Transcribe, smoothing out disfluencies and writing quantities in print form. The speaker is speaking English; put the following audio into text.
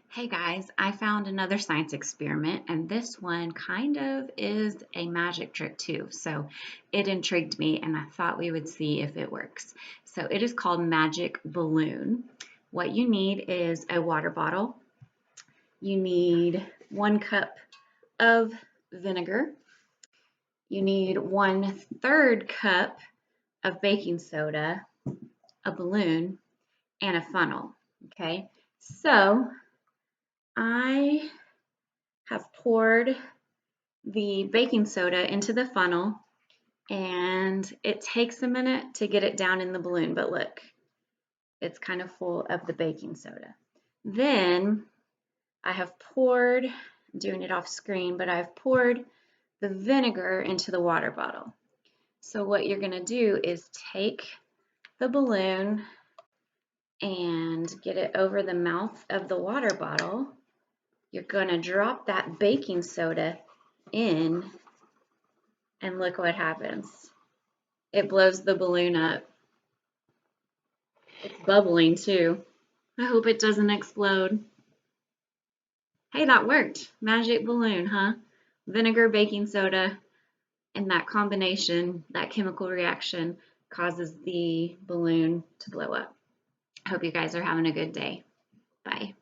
Hey guys, I found another science experiment, and this one kind of is a magic trick too. So it intrigued me, and I thought we would see if it works. So it is called Magic Balloon. What you need is a water bottle. You need 1 cup of vinegar. You need 1/3 cup of baking soda, a balloon, and a funnel. Okay, so I have poured the baking soda into the funnel, and it takes a minute to get it down in the balloon, but look, it's kind of full of the baking soda. Then I have poured, I'm doing it off screen, but I've poured the vinegar into the water bottle. So what you're going to do is take the balloon and get it over the mouth of the water bottle. You're going to drop that baking soda in, and look what happens. It blows the balloon up. It's bubbling too. I hope it doesn't explode. Hey, that worked. Magic balloon, huh? Vinegar, baking soda, and that combination, that chemical reaction, causes the balloon to blow up. I hope you guys are having a good day. Bye.